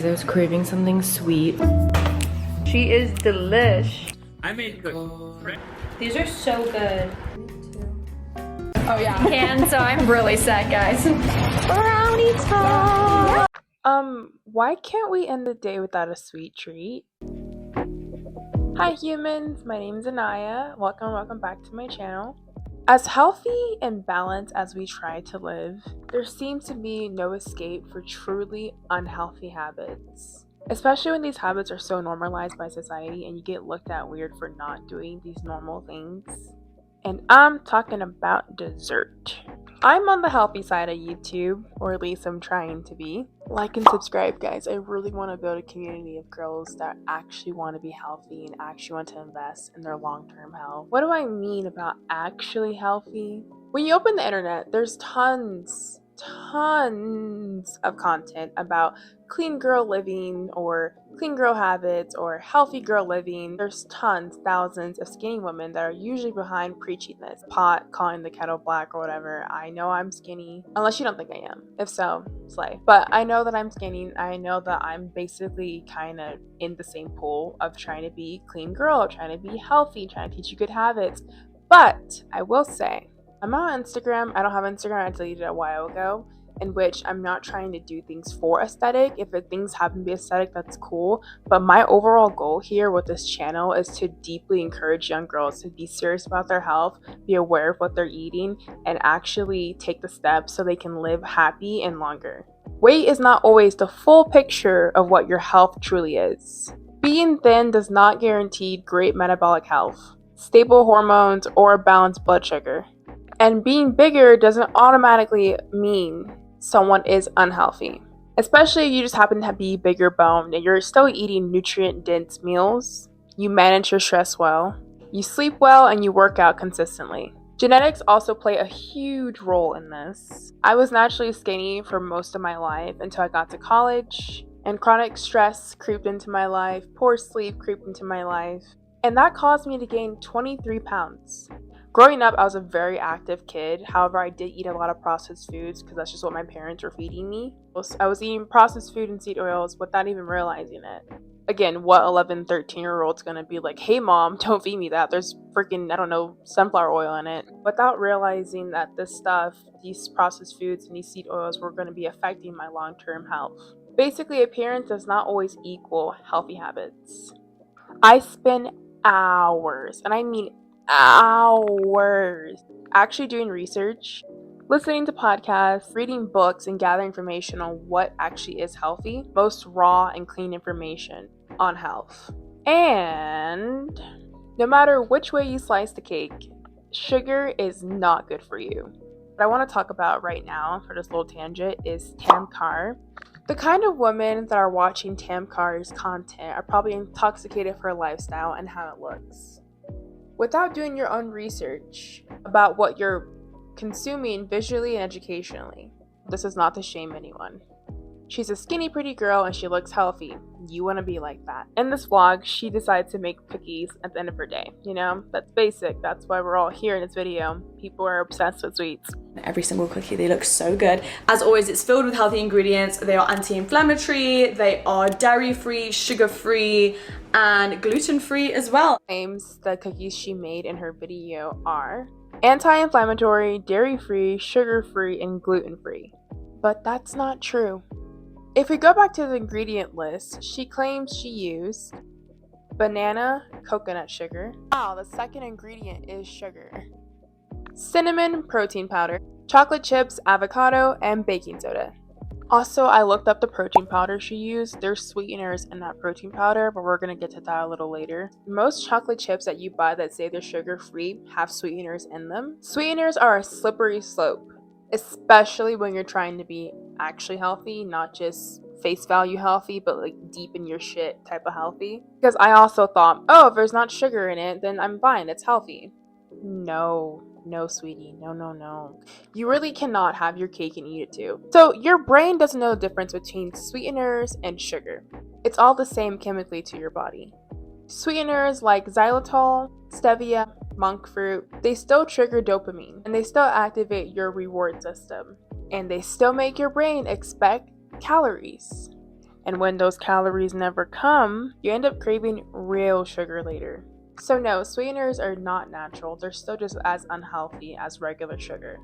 Guys, I was craving something sweet. She is delish. I made good. These are so good. Oh yeah, I can, so I'm really sad, guys. Brownie time! Why can't we end the day without a sweet treat? Hi humans, my name is Anaya. Welcome back to my channel. As healthy and balanced as we try to live, there seems to be no escape for truly unhealthy habits. Especially when these habits are so normalized by society and you get looked at weird for not doing these normal things. And I'm talking about dessert. I'm on the healthy side of YouTube, or at least I'm trying to be. Like and subscribe, guys. I really want to build a community of girls that actually want to be healthy and actually want to invest in their long-term health. What do I mean about actually healthy? When you open the internet, there's tons of content about clean girl living or clean girl habits or healthy girl living. There's thousands of skinny women that are usually behind preaching this. Pot, calling the kettle black or whatever. I know I'm skinny, unless you don't think I am. If so, slay. But I know that I'm skinny. I know that I'm basically kind of in the same pool of trying to be clean girl, trying to be healthy, trying to teach you good habits. But I will say, I'm on Instagram. I don't have Instagram. I deleted it a while ago. In which I'm not trying to do things for aesthetic. If things happen to be aesthetic, that's cool. But my overall goal here with this channel is to deeply encourage young girls to be serious about their health, be aware of what they're eating, and actually take the steps so they can live happy and longer. Weight is not always the full picture of what your health truly is. Being thin does not guarantee great metabolic health, stable hormones, or balanced blood sugar. And being bigger doesn't automatically mean someone is unhealthy. Especially if you just happen to be bigger boned and you're still eating nutrient-dense meals, you manage your stress well, you sleep well, and you work out consistently. Genetics also play a huge role in this. I was naturally skinny for most of my life until I got to college, and chronic stress creeped into my life, poor sleep creeped into my life, and that caused me to gain 23 pounds. Growing up, I was a very active kid. However, I did eat a lot of processed foods because that's just what my parents were feeding me. I was eating processed food and seed oils without even realizing it. Again, what 11, 13-year-old's gonna be like, hey mom, don't feed me that. There's freaking, I don't know, sunflower oil in it. Without realizing that this stuff, these processed foods and these seed oils were gonna be affecting my long-term health. Basically, appearance does not always equal healthy habits. I spend hours, and I mean hours, actually doing research, listening to podcasts, reading books, and gathering information on what actually is healthy, most raw and clean information on health. And no matter which way you slice the cake, sugar is not good for you. What I want to talk about right now for this little tangent is Tam Carr. The kind of women that are watching Tam Carr's content are probably intoxicated for her lifestyle and how it looks, without doing your own research about what you're consuming visually and educationally. This is not to shame anyone. She's a skinny, pretty girl and she looks healthy. You want to be like that. In this vlog, she decides to make cookies at the end of her day. You know, that's basic. That's why we're all here in this video. People are obsessed with sweets. Every single cookie, they look so good. As always, it's filled with healthy ingredients. They are anti-inflammatory, they are dairy-free, sugar-free, and gluten-free as well. Claims the cookies she made in her video are anti-inflammatory, dairy-free, sugar-free, and gluten-free. But that's not true. If we go back to the ingredient list, she claims she used banana, coconut sugar. Wow, the second ingredient is sugar. Cinnamon, protein powder, chocolate chips, avocado, and baking soda. Also, I looked up the protein powder she used. There's sweeteners in that protein powder, but we're going to get to that a little later. Most chocolate chips that you buy that say they're sugar-free have sweeteners in them. Sweeteners are a slippery slope, especially when you're trying to be actually healthy, not just face value healthy, but like deep in your shit type of healthy. Because I also thought, oh, if there's not sugar in it, then I'm fine, it's healthy. No, sweetie, no. You really cannot have your cake and eat it too. So your brain doesn't know the difference between sweeteners and sugar. It's all the same chemically to your body. Sweeteners like xylitol, stevia, monk fruit, they still trigger dopamine and they still activate your reward system. And they still make your brain expect calories. And when those calories never come, you end up craving real sugar later. So no, sweeteners are not natural. They're still just as unhealthy as regular sugar.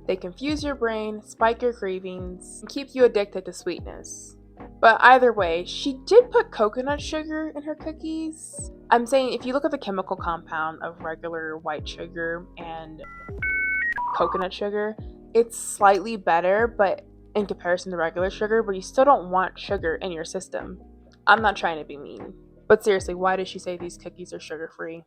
They confuse your brain, spike your cravings, and keep you addicted to sweetness. But either way, she did put coconut sugar in her cookies. I'm saying if you look at the chemical compound of regular white sugar and coconut sugar, it's slightly better, but in comparison to regular sugar, but you still don't want sugar in your system. I'm not trying to be mean, but seriously, why does she say these cookies are sugar-free?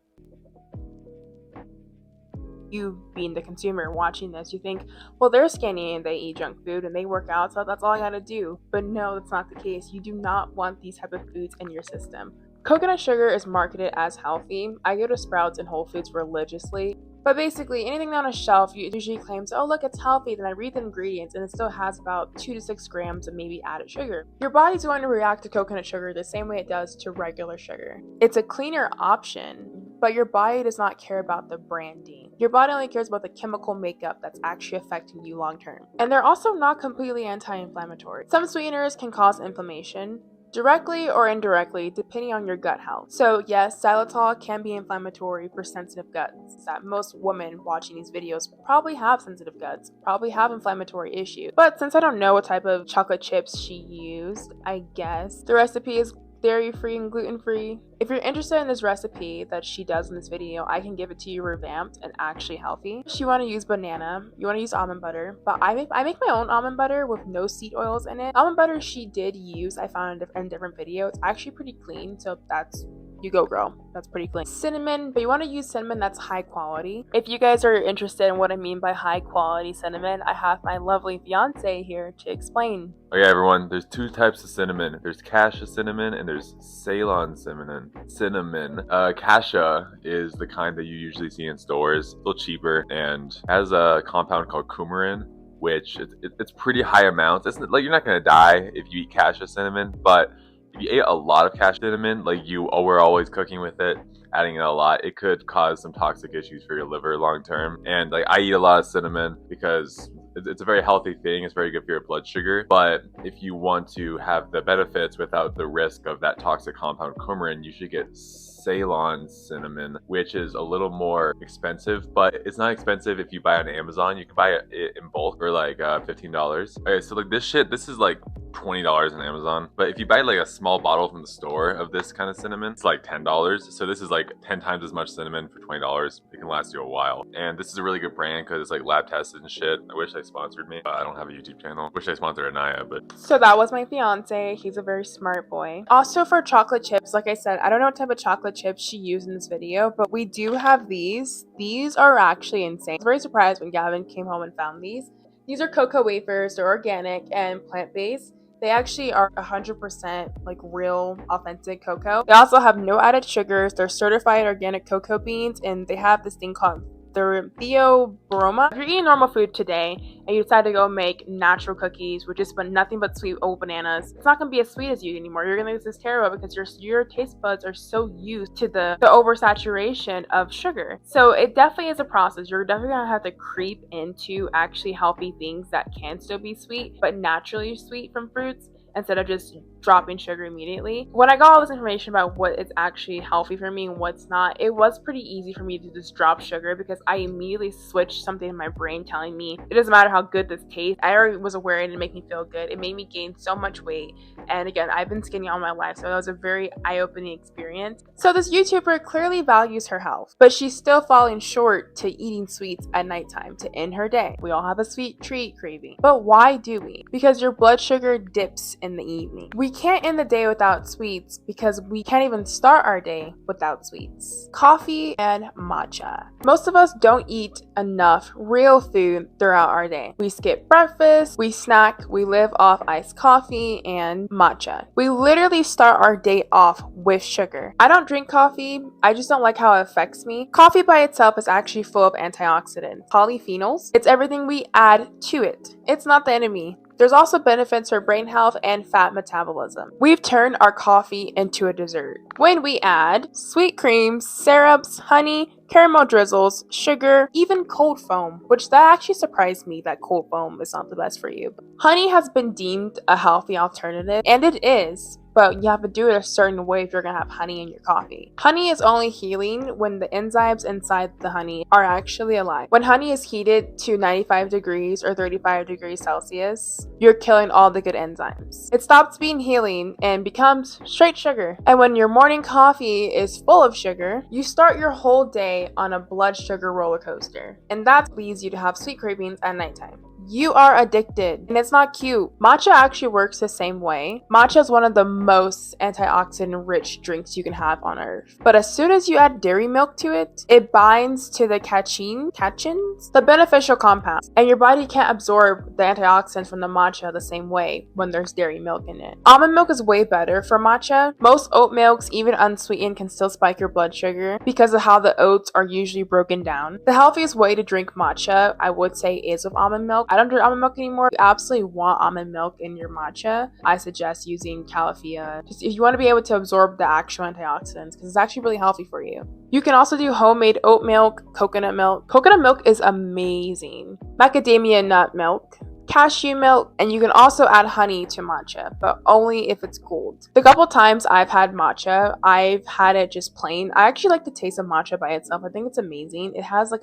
You being the consumer watching this, you think, well, they're skinny and they eat junk food and they work out, so that's all I gotta do. But no, that's not the case. You do not want these type of foods in your system. Coconut sugar is marketed as healthy. I go to Sprouts and Whole Foods religiously. But basically, anything on a shelf usually claims, oh look, it's healthy. Then I read the ingredients and it still has about 2 to 6 grams of maybe added sugar. Your body's going to react to coconut sugar the same way it does to regular sugar. It's a cleaner option, but your body does not care about the branding. Your body only cares about the chemical makeup that's actually affecting you long term. And they're also not completely anti-inflammatory. Some sweeteners can cause inflammation, directly or indirectly, depending on your gut health. So yes, xylitol can be inflammatory for sensitive guts. That most women watching these videos probably have sensitive guts, probably have inflammatory issues. But since I don't know what type of chocolate chips she used, I guess the recipe is dairy-free and gluten-free. If you're interested in this recipe that she does in this video, I can give it to you revamped and actually healthy. If you want to use banana, you want to use almond butter, but I make my own almond butter with no seed oils in it. Almond butter she did use, I found in a different video. It's actually pretty clean, so that's, you go girl, that's pretty clean. Cinnamon, but you want to use cinnamon that's high quality. If you guys are interested in what I mean by high quality cinnamon, I have my lovely fiance here to explain. Okay, everyone, there's 2 types of cinnamon. There's cassia cinnamon and there's Ceylon cinnamon. Cassia is the kind that you usually see in stores. It's a little cheaper and has a compound called coumarin, which it's pretty high amounts. It's like you're not gonna die if you eat cassia cinnamon, but if you ate a lot of cassia cinnamon, like we're always cooking with it, adding it a lot, it could cause some toxic issues for your liver long term. And like I eat a lot of cinnamon because it's a very healthy thing. It's very good for your blood sugar. But if you want to have the benefits without the risk of that toxic compound coumarin, you should get Ceylon cinnamon, which is a little more expensive, but it's not expensive if you buy it on Amazon. You can buy it in bulk for like $15. Okay, so like this is like $20 on Amazon, but if you buy like a small bottle from the store of this kind of cinnamon, it's like $10. So this is like 10 times as much cinnamon for $20. It can last you a while, and this is a really good brand because it's like lab tested and shit. I wish they sponsored me, but I don't have a YouTube channel. Wish they sponsored Anaya, but So that was my fiance. He's a very smart boy. Also for chocolate chips, like I said, I don't know what type of chocolate chips she used in this video, but we do have these. These are actually insane. I was very surprised when Gavin came home and found these. These are cocoa wafers. They're organic and plant-based. They actually are 100% like real, authentic cocoa. They also have no added sugars. They're certified organic cocoa beans, and they have this thing called theobroma. If you're eating normal food today and you decide to go make natural cookies with just nothing but sweet old bananas, it's not going to be as sweet as you anymore. You're going to get this terrible because your taste buds are so used to the oversaturation of sugar. So it definitely is a process. You're definitely going to have to creep into actually healthy things that can still be sweet, but naturally sweet from fruits, instead of just dropping sugar immediately. When I got all this information about what is actually healthy for me and what's not, it was pretty easy for me to just drop sugar because I immediately switched something in my brain telling me it doesn't matter how good this tastes. I already was aware it didn't make me feel good. It made me gain so much weight. And again, I've been skinny all my life, so that was a very eye-opening experience. So this YouTuber clearly values her health, but she's still falling short to eating sweets at nighttime to end her day. We all have a sweet treat craving. But why do we? Because your blood sugar dips in the evening. We can't end the day without sweets because we can't even start our day without sweets. Coffee and matcha. Most of us don't eat enough real food throughout our day. We skip breakfast, we snack, we live off iced coffee and matcha. We literally start our day off with sugar. I don't drink coffee, I just don't like how it affects me. Coffee by itself is actually full of antioxidants, polyphenols. It's everything we add to it. It's not the enemy. There's also benefits for brain health and fat metabolism. We've turned our coffee into a dessert when we add sweet creams, syrups, honey, caramel drizzles, sugar, even cold foam, which that actually surprised me that cold foam is not the best for you. Honey has been deemed a healthy alternative, and it is, but you have to do it a certain way if you're gonna have honey in your coffee. Honey is only healing when the enzymes inside the honey are actually alive. When honey is heated to 95 degrees or 35 degrees Celsius, you're killing all the good enzymes. It stops being healing and becomes straight sugar. And when your morning coffee is full of sugar, you start your whole day on a blood sugar roller coaster. And that leads you to have sweet cravings at nighttime. You are addicted, and it's not cute. Matcha actually works the same way. Matcha is one of the most antioxidant rich drinks you can have on earth. But as soon as you add dairy milk to it, it binds to the catechins, the beneficial compounds, and your body can't absorb the antioxidants from the matcha the same way when there's dairy milk in it. Almond milk is way better for matcha. Most oat milks, even unsweetened, can still spike your blood sugar because of how the oats are usually broken down. The healthiest way to drink matcha, I would say, is with almond milk. I don't drink almond milk anymore. If you absolutely want almond milk in your matcha, I suggest using Califia. Just if you want to be able to absorb the actual antioxidants, because it's actually really healthy for you. You can also do homemade oat milk, coconut milk. Coconut milk is amazing. Macadamia nut milk, cashew milk, and you can also add honey to matcha, but only if it's cold. The couple times I've had matcha, I've had it just plain. I actually like the taste of matcha by itself. I think it's amazing. It has like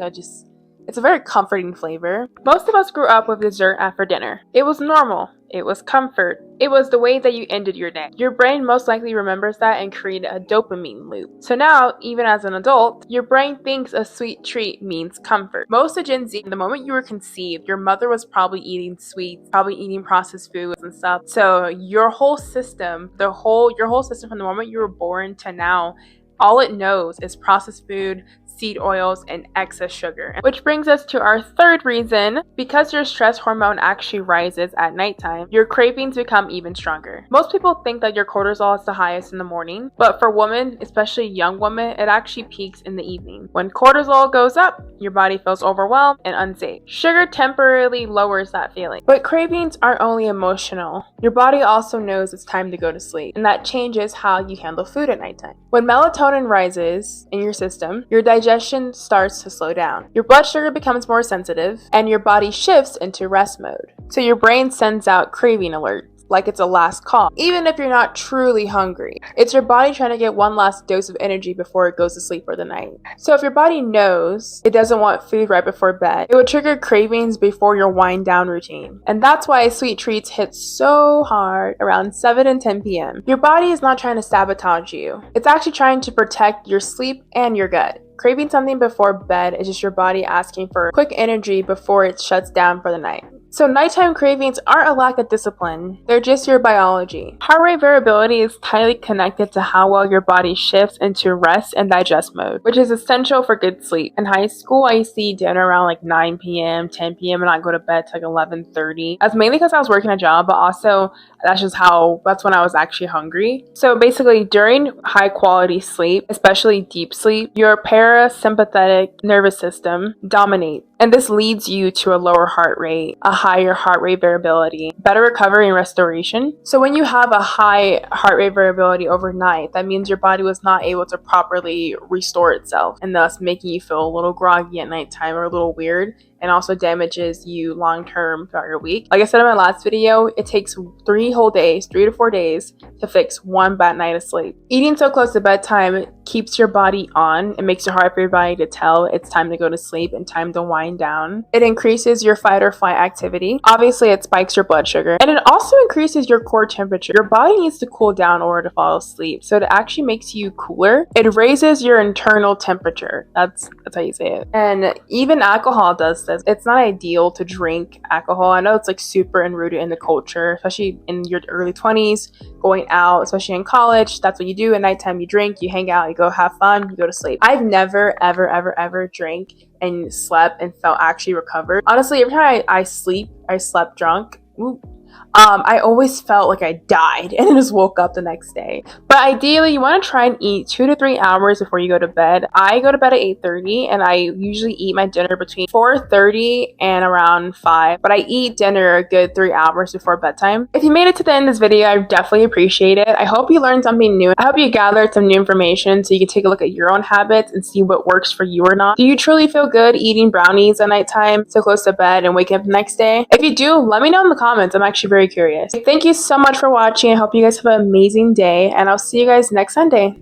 it's a very comforting flavor. Most of us grew up with dessert after dinner. It was normal. It was comfort. It was the way that you ended your day. Your brain most likely remembers that and created a dopamine loop. So now, even as an adult, your brain thinks a sweet treat means comfort. Most of Gen Z, the moment you were conceived, your mother was probably eating sweets, probably eating processed foods and stuff. So your whole system, your whole system from the moment you were born to now, all it knows is processed food, seed oils, and excess sugar. Which brings us to our third reason. Because your stress hormone actually rises at nighttime, your cravings become even stronger. Most people think that your cortisol is the highest in the morning, but for women, especially young women, it actually peaks in the evening. When cortisol goes up, your body feels overwhelmed and unsafe. Sugar temporarily lowers that feeling. But cravings aren't only emotional. Your body also knows it's time to go to sleep, and that changes how you handle food at nighttime. When melatonin rises in your system, your digestion starts to slow down. Your blood sugar becomes more sensitive, and your body shifts into rest mode. So your brain sends out craving alerts, like it's a last call, even if you're not truly hungry. It's your body trying to get one last dose of energy before it goes to sleep for the night. So if your body knows it doesn't want food right before bed, it will trigger cravings before your wind down routine. And that's why sweet treats hit so hard around 7 and 10 p.m. Your body is not trying to sabotage you. It's actually trying to protect your sleep and your gut. Craving something before bed is just your body asking for quick energy before it shuts down for the night. So nighttime cravings aren't a lack of discipline, they're just your biology. Heart rate variability is tightly connected to how well your body shifts into rest and digest mode, which is essential for good sleep. In high school, I used to eat dinner around like 9 p.m., 10 p.m. and I'd go to bed to like 11:30. That's mainly because I was working a job, but also that's when I was actually hungry. So basically during high quality sleep, especially deep sleep, your parasympathetic nervous system dominates. And this leads you to a lower heart rate, a higher heart rate variability, better recovery and restoration. So when you have a high heart rate variability overnight, that means your body was not able to properly restore itself, and thus making you feel a little groggy at nighttime or a little weird, and also damages you long term throughout your week. Like I said in my last video, it takes 3 to 4 days to fix one bad night of sleep. Eating so close to bedtime keeps your body on. It makes it hard for your body to tell it's time to go to sleep and time to wind down. It increases your fight or flight activity. Obviously, it spikes your blood sugar, and it also increases your core temperature. Your body needs to cool down in order to fall asleep, so it actually makes you cooler. It raises your internal temperature. That's how you say it. And even alcohol does this. It's not ideal to drink alcohol. I know it's like super enrooted in the culture, especially in your early 20s, going out, especially in college. That's what you do at nighttime. You drink, you hang out, you go have fun, you go to sleep. I've never, ever drank and slept and felt actually recovered. Honestly, every time I slept drunk. I always felt like I died and then just woke up the next day. But ideally, you want to try and eat 2 to 3 hours before you go to bed. I go to bed at 8:30, and I usually eat my dinner between 4:30 and around 5. But I eat dinner a good 3 hours before bedtime. If you made it to the end of this video, I definitely appreciate it. I hope you learned something new. I hope you gathered some new information so you can take a look at your own habits and see what works for you or not. Do you truly feel good eating brownies at nighttime so close to bed and waking up the next day? If you do, let me know in the comments. I'm actually very curious. Thank you so much for watching. I hope you guys have an amazing day, and I'll see you guys next Sunday.